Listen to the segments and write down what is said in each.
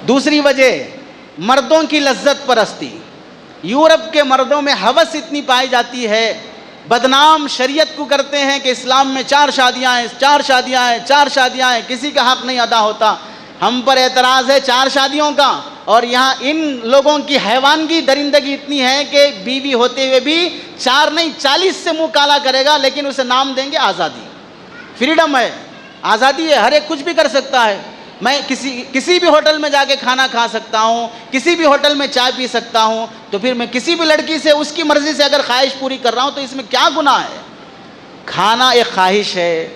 دوسری وجہ مردوں کی لذت پرستی. یورپ کے مردوں میں ہوس اتنی پائی جاتی ہے، بدنام شریعت کو کرتے ہیں کہ اسلام میں 4 شادیاں ہیں، 4 شادیاں ہیں، 4 شادیاں ہیں، کسی کا حق نہیں ادا ہوتا. ہم پر اعتراض ہے 4 شادیوں کا، اور یہاں ان لوگوں کی حیوانگی درندگی اتنی ہے کہ بیوی ہوتے ہوئے بھی 4 نہیں 40 سے منہ کالا کرے گا، لیکن اسے نام دیں گے آزادی. فریڈم ہے، آزادی ہے، ہر ایک کچھ بھی کر سکتا ہے. میں کسی بھی ہوٹل میں جا کے کھانا کھا سکتا ہوں، کسی بھی ہوٹل میں چائے پی سکتا ہوں، تو پھر میں کسی بھی لڑکی سے اس کی مرضی سے اگر خواہش پوری کر رہا ہوں تو اس میں کیا گناہ ہے؟ کھانا ایک خواہش ہے،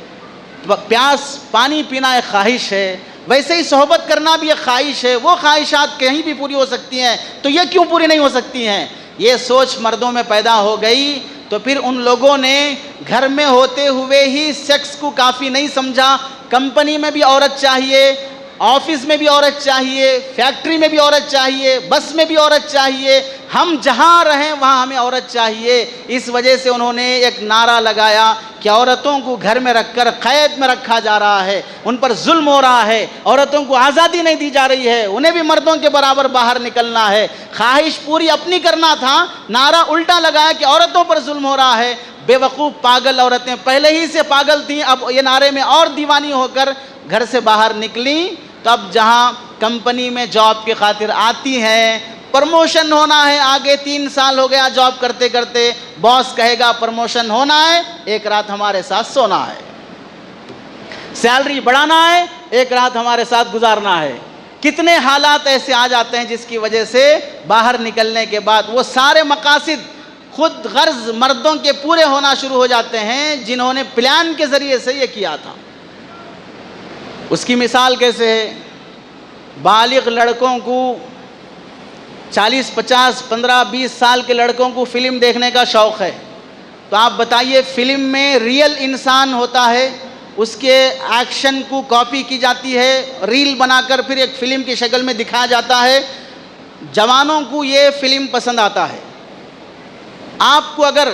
پیاس پانی پینا ایک خواہش ہے، ویسے ہی صحبت کرنا بھی ایک خواہش ہے. وہ خواہشات کہیں بھی پوری ہو سکتی ہیں، تو یہ کیوں پوری نہیں ہو سکتی ہیں؟ یہ سوچ مردوں میں پیدا ہو گئی تو پھر ان لوگوں نے گھر میں ہوتے ہوئے ہی سیکس کو کافی نہیں سمجھا. کمپنی میں بھی عورت چاہیے، آفس میں بھی عورت چاہیے، فیکٹری میں بھی عورت چاہیے، بس میں بھی عورت چاہیے، ہم جہاں رہیں وہاں ہمیں عورت چاہیے. اس وجہ سے انہوں نے ایک نعرہ لگایا کہ عورتوں کو گھر میں رکھ کر قید میں رکھا جا رہا ہے، ان پر ظلم ہو رہا ہے، عورتوں کو آزادی نہیں دی جا رہی ہے، انہیں بھی مردوں کے برابر باہر نکلنا ہے. خواہش پوری اپنی کرنا تھا، نعرہ الٹا لگایا کہ عورتوں پر ظلم ہو رہا ہے. بے وقوف پاگل عورتیں پہلے ہی سے پاگل تھیں، اب یہ نعرے میں اور دیوانی ہو کر گھر سے باہر نکلیں. تو اب جہاں کمپنی میں جاب کی خاطر آتی ہیں، پرموشن ہونا ہے، آگے 3 سال ہو گیا جاب کرتے کرتے، باس کہے گا پرموشن ہونا ہے، ایک رات ہمارے ساتھ سونا ہے، سیلری بڑھانا ہے، ایک رات ہمارے ساتھ گزارنا ہے. کتنے حالات ایسے آ جاتے ہیں جس کی وجہ سے باہر نکلنے کے بعد وہ سارے مقاصد خود غرض مردوں کے پورے ہونا شروع ہو جاتے ہیں جنہوں نے پلان کے ذریعے سے یہ کیا تھا. اس کی مثال کیسے ہے؟ بالغ لڑکوں کو 40 50 15 20 سال کے لڑکوں کو فلم دیکھنے کا شوق ہے. تو آپ بتائیے، فلم میں ریئل انسان ہوتا ہے، اس کے ایکشن کو کاپی کی جاتی ہے، ریل بنا کر پھر ایک فلم کی شکل میں دکھایا جاتا ہے. جوانوں کو یہ فلم پسند آتا ہے. آپ کو اگر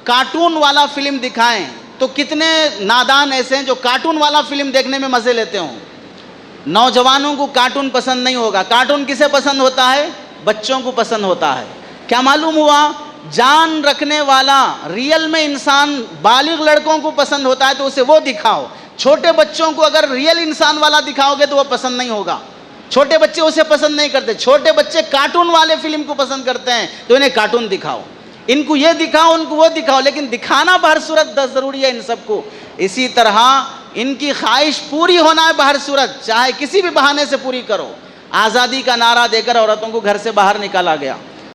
کارٹون والا فلم دکھائیں تو کتنے نادان ایسے ہیں جو کارٹون والا فلم دیکھنے میں مزے لیتے ہوں. نوجوانوں کو کارٹون پسند نہیں ہوگا. کارٹون کسے پسند ہوتا ہے؟ بچوں کو پسند ہوتا ہے. کیا معلوم ہوا؟ جان رکھنے والا ریئل میں انسان بالغ لڑکوں کو پسند ہوتا ہے تو اسے وہ دکھاؤ. چھوٹے بچوں کو اگر ریئل انسان والا دکھاؤ گے تو وہ پسند نہیں ہوگا. چھوٹے بچے اسے پسند نہیں کرتے. چھوٹے بچے کارٹون والے فلم کو پسند کرتے ہیں تو انہیں کارٹون دکھاؤ، ان کو یہ دکھاؤ، ان کو وہ دکھاؤ، لیکن دکھانا بہر صورت ضروری ہے ان سب کو. اسی طرح ان کی خواہش پوری ہونا ہے بہر صورت، چاہے کسی بھی بہانے سے پوری کرو. آزادی کا نعرہ دے کر عورتوں کو گھر سے باہر نکالا گیا.